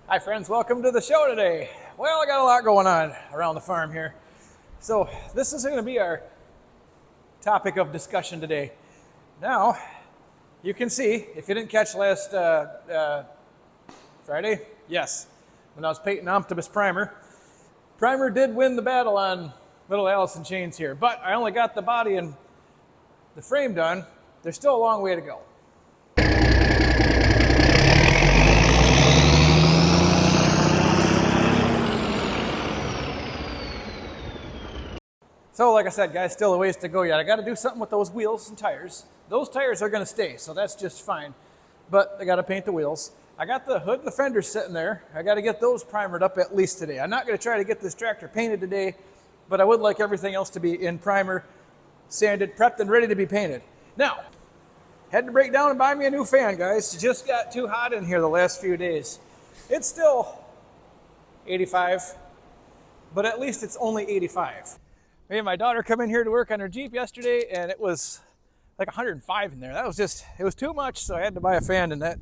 Hi friends, welcome to the show today. Well, I got a lot going on around the farm here. So this is going to be our topic of discussion today. Now, you can see, if you didn't catch last Friday, yes, when I was painting Optimus Primer did win the battle on little Allis chains here, but I only got the body and the frame done. There's still a long way to go. So like I said, guys, still a ways to go yet. I got to do something with those wheels and tires. Those tires are going to stay, so that's just fine. But I got to paint the wheels. I got the hood and the fenders sitting there. I got to get those primered up at least today. I'm not going to try to get this tractor painted today, but I would like everything else to be in primer, sanded, prepped, and ready to be painted. Now, had to break down and buy me a new fan, guys. It just got too hot in here the last few days. It's still 85, but at least it's only 85. Me and my daughter come in here to work on her Jeep yesterday, and it was like 105 in there. That was just, it was too much, so I had to buy a fan, and that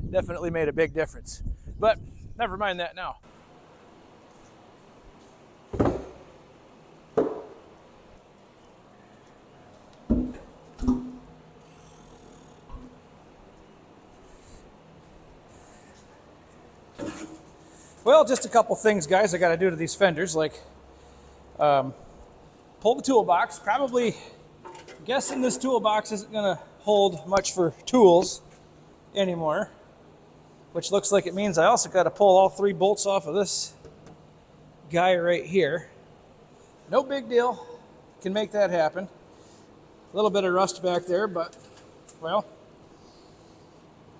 definitely made a big difference. But never mind that now. Well, just a couple things, guys, I got to do to these fenders, like pull the toolbox. Probably guessing this toolbox isn't going to hold much for tools anymore, which looks like it means I also got to pull all 3 bolts off of this guy right here. No big deal. Can make that happen. A little bit of rust back there, but, well,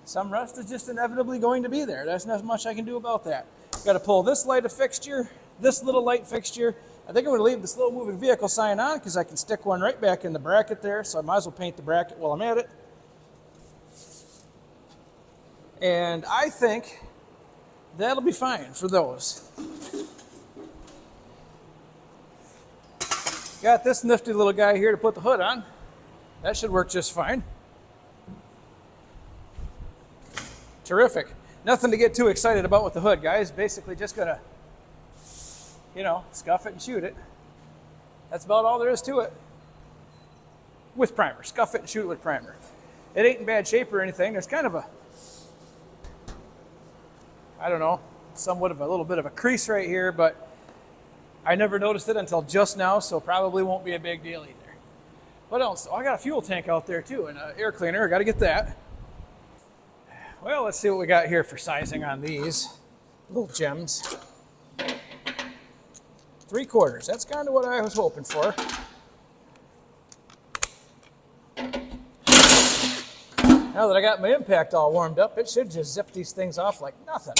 some rust is just inevitably going to be there. There's not much I can do about that. Got to pull this light fixture, this little light fixture. I think I'm going to leave the slow moving vehicle sign on because I can stick one right back in the bracket there, so I might as well paint the bracket while I'm at it. And I think that'll be fine for those. Got this nifty little guy here to put the hood on. That should work just fine. Terrific. Nothing to get too excited about with the hood, guys. Basically just gonna, scuff it and shoot it. That's about all there is to it. With primer. Scuff it and shoot it with primer. It ain't in bad shape or anything. There's kind of a, I don't know, somewhat of a little bit of a crease right here, but I never noticed it until just now, so probably won't be a big deal either. What else? Oh, I got a fuel tank out there too, and an air cleaner. I got to get that. Well, let's see what we got here for sizing on these little gems. 3/4. That's kind of what I was hoping for. Now that I got my impact all warmed up, it should just zip these things off like nothing.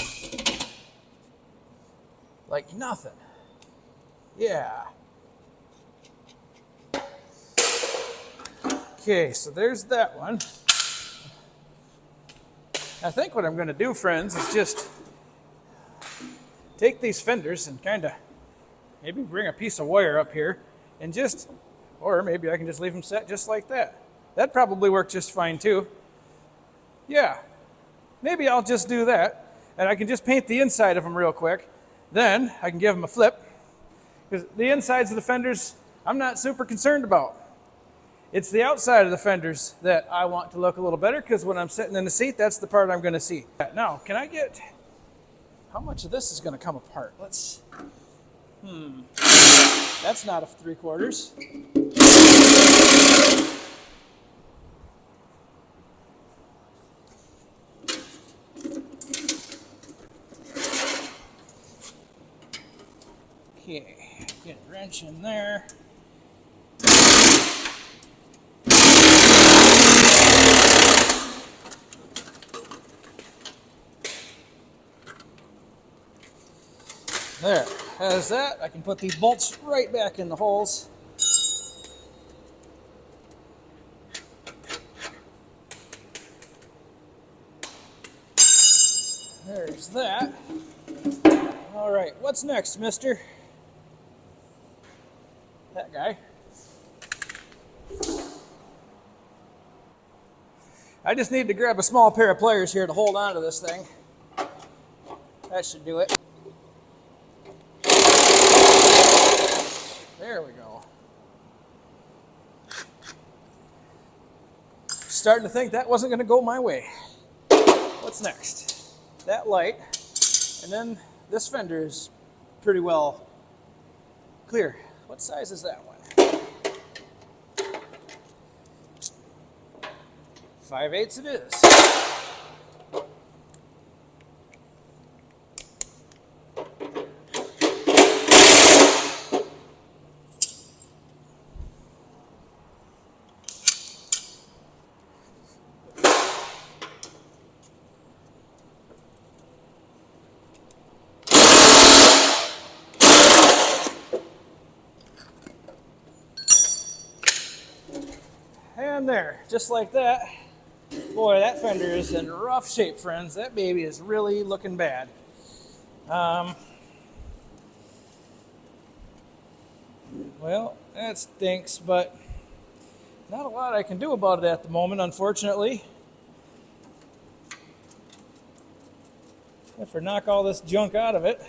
Like nothing. Yeah. Okay, so there's that one. I think what I'm going to do, friends, is just take these fenders and kind of maybe bring a piece of wire up here and just, or maybe I can just leave them set just like that. That'd probably work just fine too. Yeah, maybe I'll just do that, and I can just paint the inside of them real quick. Then I can give them a flip, because the insides of the fenders I'm not super concerned about. It's the outside of the fenders that I want to look a little better, because when I'm sitting in the seat, that's the part I'm going to see. Now, can I get, how much of this is going to come apart? Let's, that's not a 3/4. Okay, get a wrench in there. There, has that. I can put these bolts right back in the holes. There's that. All right, what's next, mister? That guy. I just need to grab a small pair of pliers here to hold on to this thing. That should do it. There we go. Starting to think that wasn't going to go my way. What's next? That light, and then this fender is pretty well clear. What size is that one? 5/8 it is. And there, just like that. Boy, that fender is in rough shape, friends. That baby is really looking bad. Well, that stinks, but not a lot I can do about it at the moment, unfortunately. If I knock all this junk out of it,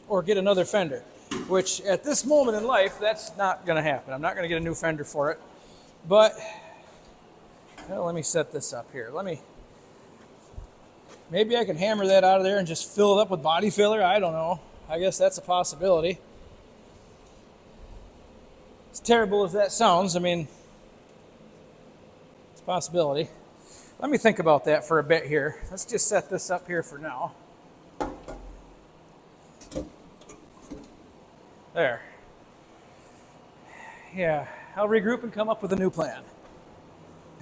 or get another fender, which at this moment in life, that's not going to happen. I'm not going to get a new fender for it. But, well, let me set this up here. Maybe I can hammer that out of there and just fill it up with body filler. I don't know. I guess that's a possibility. As terrible as that sounds, I mean, it's a possibility. Let me think about that for a bit here. Let's just set this up here for now. There. Yeah, I'll regroup and come up with a new plan.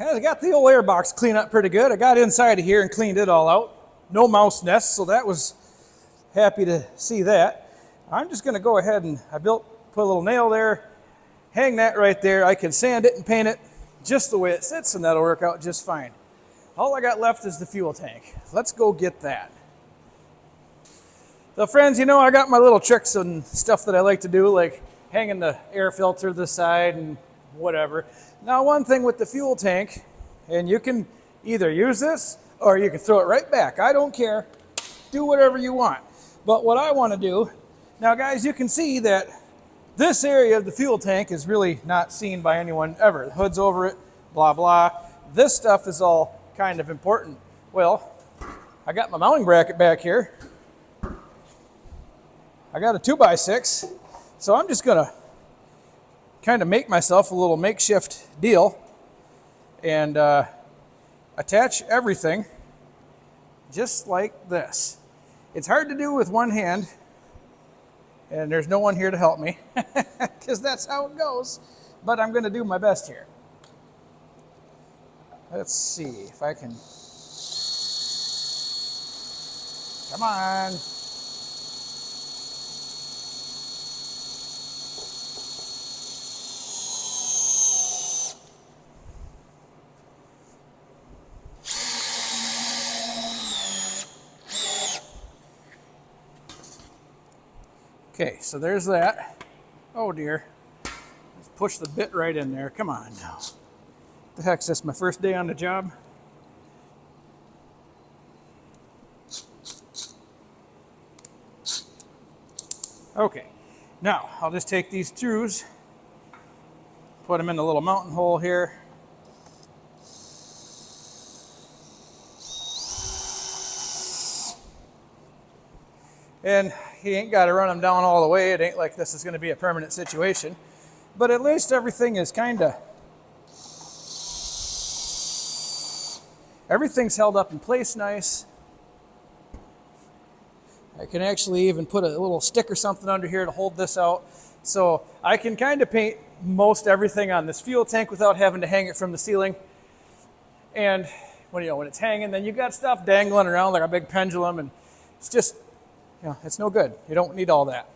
I got the old air box cleaned up pretty good. I got inside of here and cleaned it all out. No mouse nests, so that was happy to see that. I'm just going to go ahead and put a little nail there, hang that right there. I can sand it and paint it just the way it sits, and that'll work out just fine. All I got left is the fuel tank. Let's go get that. So friends, you know, I got my little tricks and stuff that I like to do, like hanging the air filter to the side and whatever. Now, one thing with the fuel tank, and you can either use this or you can throw it right back. I don't care. Do whatever you want. But what I want to do, now guys, you can see that this area of the fuel tank is really not seen by anyone ever. The hood's over it, blah, blah. This stuff is all kind of important. Well, I got my mounting bracket back here. I got a 2x6, so I'm just gonna kind of make myself a little makeshift deal and attach everything just like this. It's hard to do with one hand, and there's no one here to help me because that's how it goes, but I'm gonna do my best here. Let's see if I can, come on. Okay, so there's that. Oh dear. Let's push the bit right in there. Come on now. What the heck's this, my first day on the job? Okay, now I'll just take these screws, put them in the little mounting hole here. And you ain't got to run them down all the way. It ain't like this is going to be a permanent situation. But at least everything is everything's held up in place nice. I can actually even put a little stick or something under here to hold this out. So I can kind of paint most everything on this fuel tank without having to hang it from the ceiling. And when it's hanging, then you got stuff dangling around like a big pendulum, and it's just, it's no good. You don't need all that.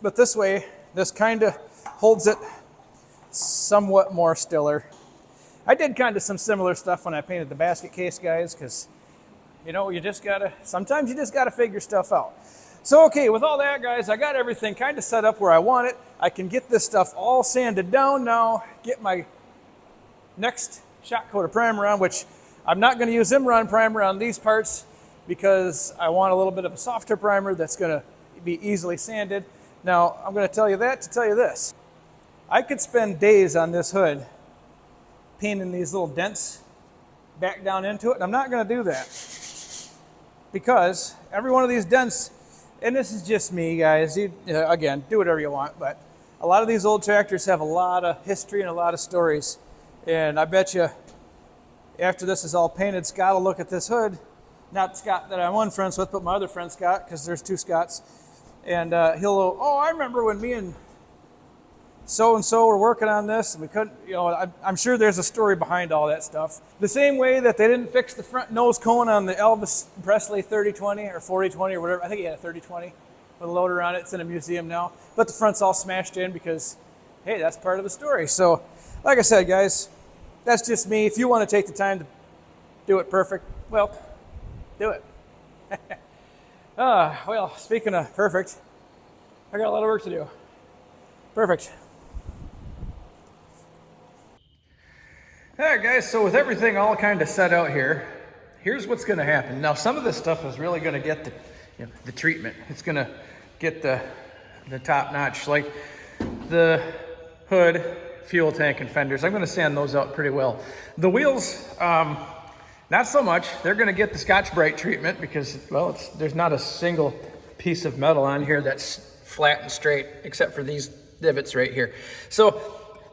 But this way, this kind of holds it somewhat more stiller. I did kind of some similar stuff when I painted the basket case, guys, because, sometimes you just got to figure stuff out. So, okay, with all that, guys, I got everything kind of set up where I want it. I can get this stuff all sanded down now, get my next shot coat of primer on, which I'm not going to use Imron primer on these parts because I want a little bit of a softer primer that's going to be easily sanded. Now, I'm going to tell you that to tell you this. I could spend days on this hood painting these little dents back down into it, and I'm not going to do that because every one of these dents, and this is just me, guys, again, do whatever you want, but a lot of these old tractors have a lot of history and a lot of stories, and I bet you after this is all painted, Scott will look at this hood, not Scott that I'm one friends with, but my other friend Scott, because there's two Scotts, and he'll go, oh, I remember when me and so-and-so were working on this, and we couldn't, I'm sure there's a story behind all that stuff. The same way that they didn't fix the front nose cone on the Elvis Presley 3020 or 4020 or whatever, I think he had a 3020 with a loader on it, it's in a museum now, but the front's all smashed in because, hey, that's part of the story. So, like I said, guys, that's just me. If you want to take the time to do it perfect, well, do it. Well, speaking of perfect, I got a lot of work to do. Perfect. All right, guys, so with everything all kind of set out here, here's what's going to happen. Now, some of this stuff is really going to get the treatment. It's going to get the top notch, like the hood, fuel tank, and fenders. I'm going to sand those out pretty well. The wheels, not so much. They're going to get the Scotch-Brite treatment because, well, there's not a single piece of metal on here that's flat and straight except for these divots right here. So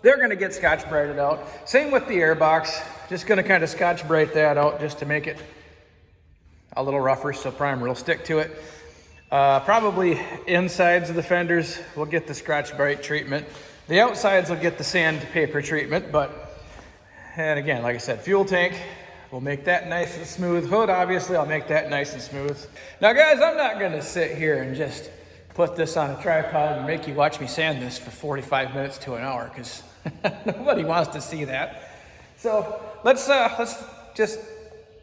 they're going to get Scotch-Brited out. Same with the airbox. Just going to kind of Scotch-Brite that out just to make it a little rougher so primer will stick to it. Probably insides of the fenders will get the Scotch-Brite treatment. The outsides will get the sandpaper treatment, and again, like I said, fuel tank, we'll make that nice and smooth. Hood, obviously, I'll make that nice and smooth. Now, guys, I'm not going to sit here and just put this on a tripod and make you watch me sand this for 45 minutes to an hour because nobody wants to see that. So let's just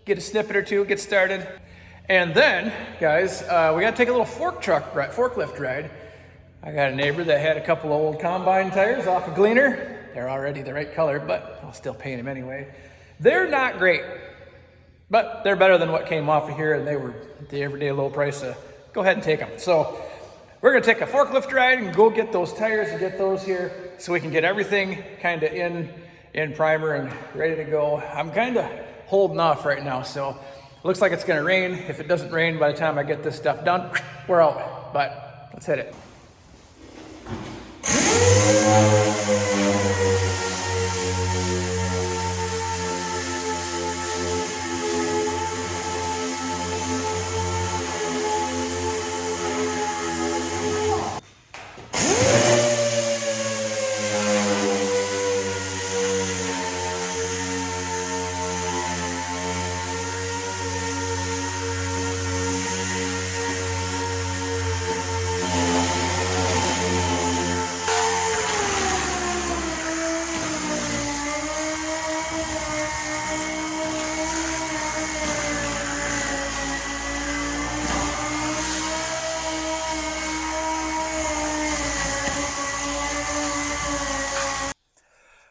get a snippet or two, get started. And then, guys, we got to take a little forklift ride. I got a neighbor that had a couple of old combine tires off a Gleaner. They're already the right color, but I'll still paint them anyway. They're not great, but they're better than what came off of here, and they were the everyday low price. Go ahead and take them. So we're going to take a forklift ride and go get those tires and get those here so we can get everything kind of in primer and ready to go. I'm kind of holding off right now, so it looks like it's going to rain. If it doesn't rain by the time I get this stuff done, we're out. But let's hit it.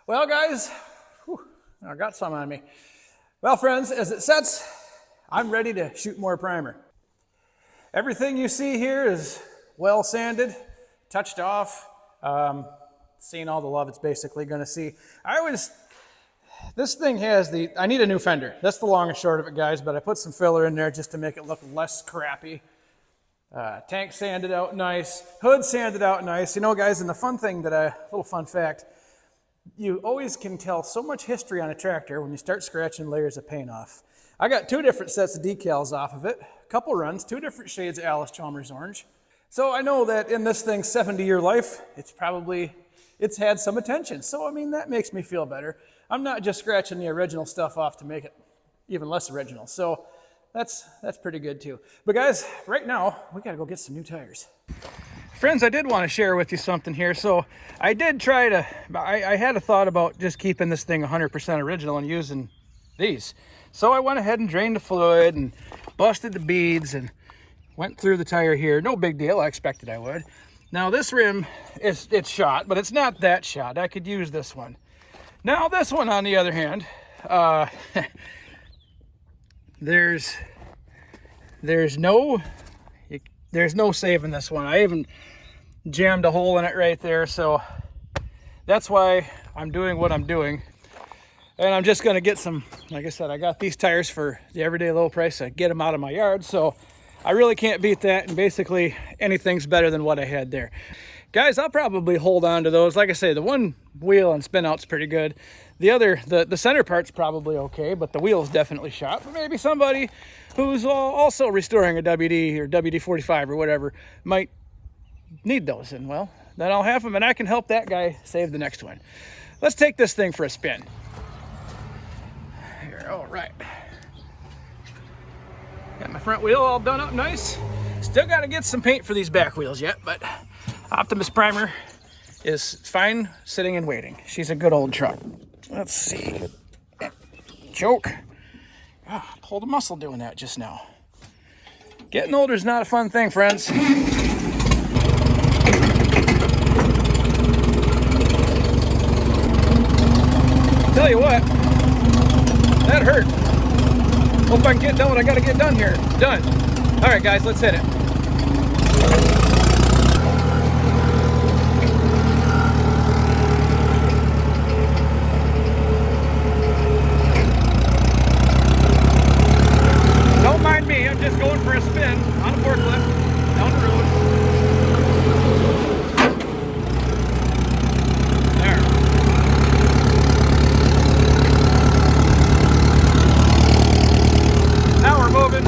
Well, guys, I got some on me. Well, friends, as it sets, I'm ready to shoot more primer. Everything you see here is well sanded, touched off, seeing all the love it's basically going to see. This thing has I need a new fender. That's the long and short of it, guys, but I put some filler in there just to make it look less crappy. Tank sanded out nice, hood sanded out nice. You know, guys, and the fun thing little fun fact, you always can tell so much history on a tractor when you start scratching layers of paint off. I got 2 different sets of decals off of it, a couple runs, 2 different shades of Allis Chalmers orange. So I know that in this thing's 70-year life, it's had some attention. So, I mean, that makes me feel better. I'm not just scratching the original stuff off to make it even less original. So that's pretty good too. But guys, right now, we gotta go get some new tires. Friends, I did want to share with you something here. So I did I had a thought about just keeping this thing 100% original and using these. So I went ahead and drained the fluid and busted the beads and went through the tire here. No big deal, I expected I would. Now this rim, it's shot, but it's not that shot. I could use this one. Now this one, on the other hand, there's no saving this one. I even jammed a hole in it right there, so that's why I'm doing what I'm doing. And I'm just gonna get some, like I said, I got these tires for the everyday low price. I get them out of my yard, so I really can't beat that, and basically anything's better than what I had there. Guys, I'll probably hold on to those. Like I say, the one wheel and spin out's pretty good. The other, the center part's probably okay, but the wheel's definitely shot. But maybe somebody who's also restoring a WD or WD-45 or whatever might need those, and well, then I'll have them and I can help that guy save the next one. Let's take this thing for a spin. Here, all right. Got my front wheel all done up nice. Still got to get some paint for these back wheels yet, but Optimus Primer is fine sitting and waiting. She's a good old truck. Let's see. Choke. Oh, pulled a muscle doing that just now. Getting older is not a fun thing, friends. Tell you what, that hurt. Hope I can get done what I gotta get done here. Done. All right, guys, let's hit it. Don't mind me, I'm just going for a spin on a forklift down the road. Now we're moving.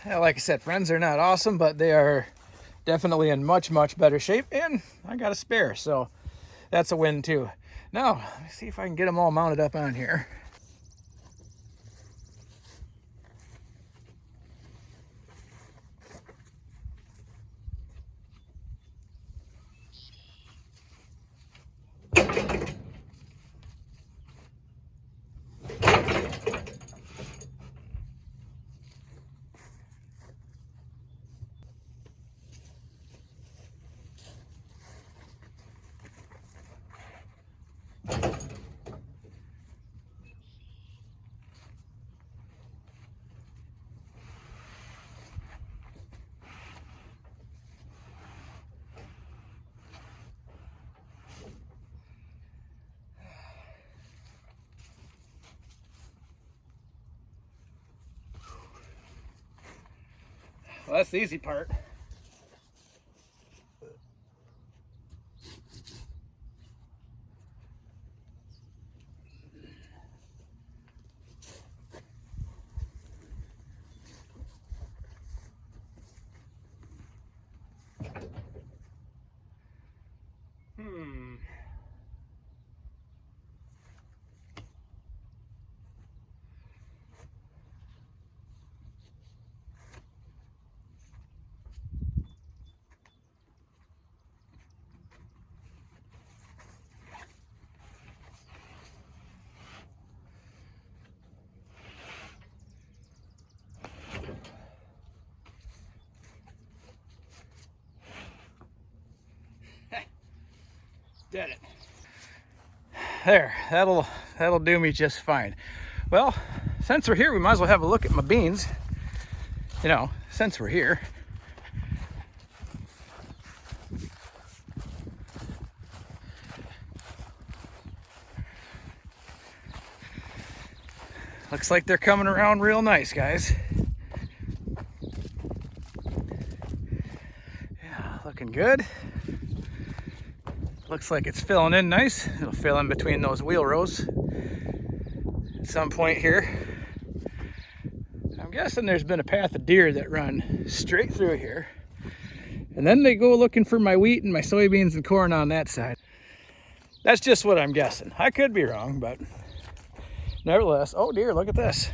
Like I said, friends, are not awesome, but they are definitely in much better shape, and I got a spare, so that's a win too. Now, let me see if I can get them all mounted up on here. Well, that's the easy part. Did it. There, that'll do me just fine. Well, since we're here, we might as well have a look at my beans. You know, since we're here. Looks like they're coming around real nice, guys. looking good. Looks like it's filling in nice. It'll fill in between those wheel rows at some point here. I'm guessing there's been a path of deer that run straight through here. And then they go looking for my wheat and my soybeans and corn on that side. That's just what I'm guessing. I could be wrong, but nevertheless, oh dear, look at this.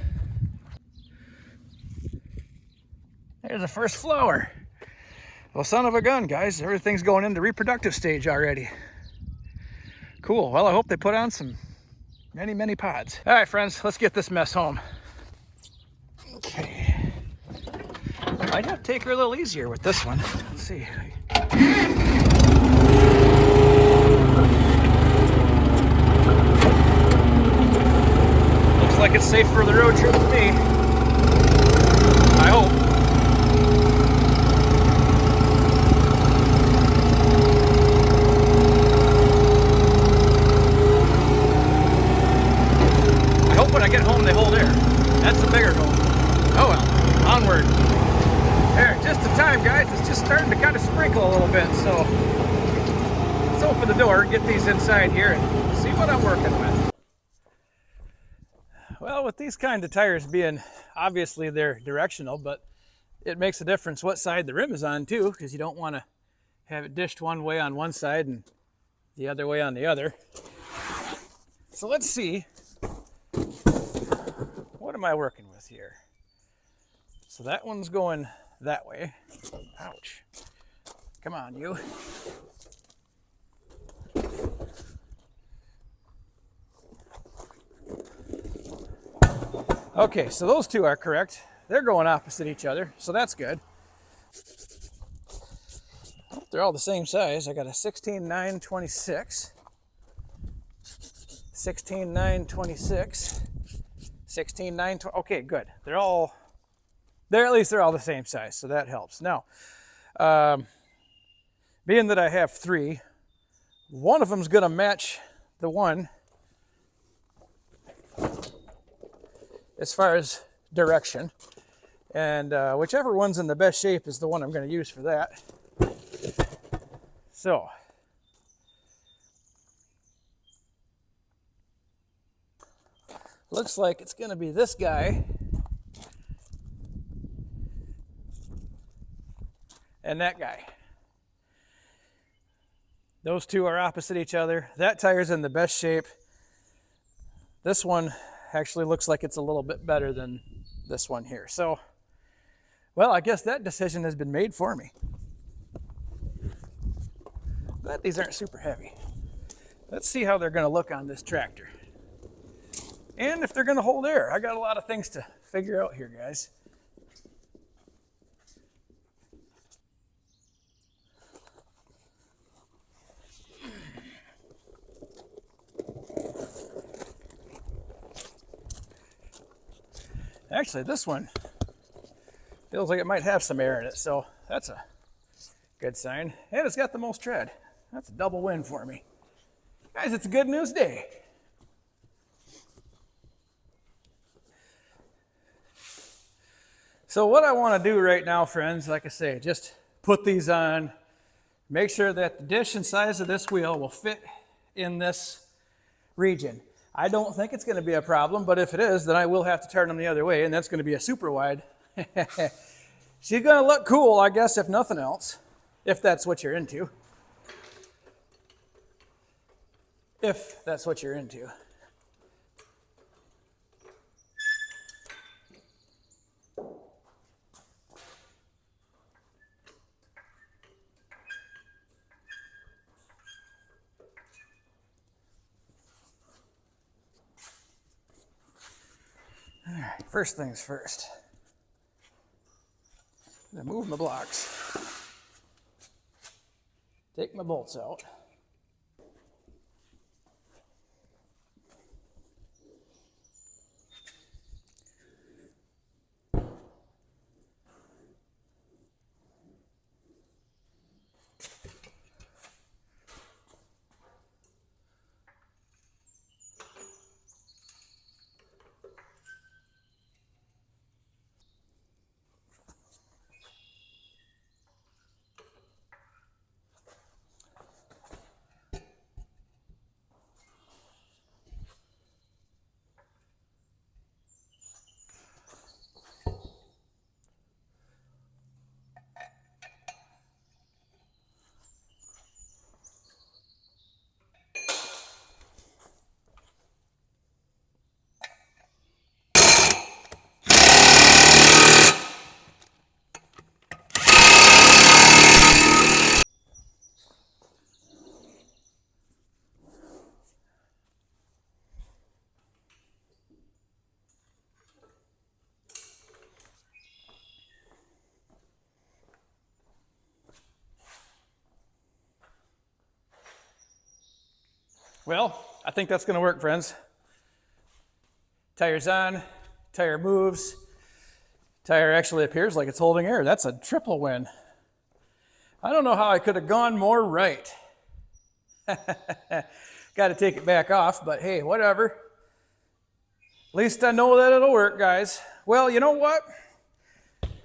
There's the first flower. Well, son of a gun, guys. Everything's going into reproductive stage already. Cool. Well, I hope they put on some many pods. All right, friends, let's get this mess home. Okay. Might have to take her a little easier with this one. Let's see. Looks like it's safe for the road trip to me. I hope. When I get home they hold air. That's the bigger goal. Oh well, onward. There, just in time, guys. It's just starting to kind of sprinkle a little bit, so let's open the door, get these inside here, and see what I'm working with. Well, with these kind of tires being, obviously they're directional, but it makes a difference what side the rim is on too, because you don't want to have it dished one way on one side and the other way on the other. So let's see. What am I working with here? So that one's going that way. Ouch. Come on, you. Okay, so those two are correct. They're going opposite each other, so that's good. They're all the same size. I got a 16.926, 16.926, 16.920. Okay, good. They're at least they're all the same size, so that helps. Now, being that I have three, one of them's going to match the one as far as direction, and whichever one's in the best shape is the one I'm going to use for that. So looks like it's going to be this guy and that guy. Those two are opposite each other. That tire's in the best shape. This one actually looks like it's a little bit better than this one here. So, well, I guess that decision has been made for me. But these aren't super heavy. Let's see how they're going to look on this tractor. And if they're going to hold air. I got a lot of things to figure out here, guys. Actually, this one feels like it might have some air in it, so that's a good sign. And it's got the most tread. That's a double win for me. Guys, it's a good news day. So what I want to do right now, friends, like I say, just put these on, make sure that the dish and size of this wheel will fit in this region. I don't think it's going to be a problem, but if it is, then I will have to turn them the other way, and that's going to be a super wide. She's going to look cool, I guess, if nothing else, if that's what you're into. If that's what you're into. All right, first things first. I'm gonna move my blocks. Take my bolts out. Well, I think that's gonna work, friends. Tire's on, tire moves. Tire actually appears like it's holding air. That's a triple win. I don't know how I could have gone more right. Got to take it back off, but hey, whatever. At least I know that it'll work, guys. Well, you know what?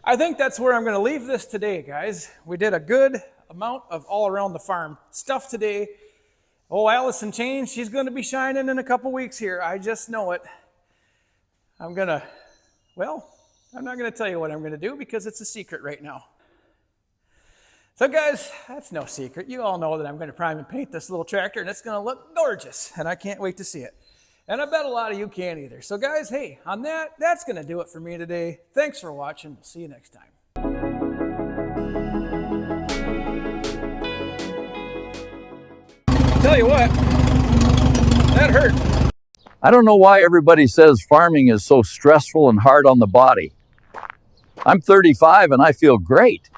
I think that's where I'm going to leave this today, guys. We did a good amount of all around the farm stuff today. Oh, Allis Chalmers, she's going to be shining in a couple weeks here. I just know it. I'm not going to tell you what I'm going to do because it's a secret right now. So guys, that's no secret. You all know that I'm going to prime and paint this little tractor, and it's going to look gorgeous, and I can't wait to see it. And I bet a lot of you can't either. So guys, hey, on that's going to do it for me today. Thanks for watching. We'll see you next time. Tell you what, that hurt. I don't know why everybody says farming is so stressful and hard on the body. I'm 35 and I feel great.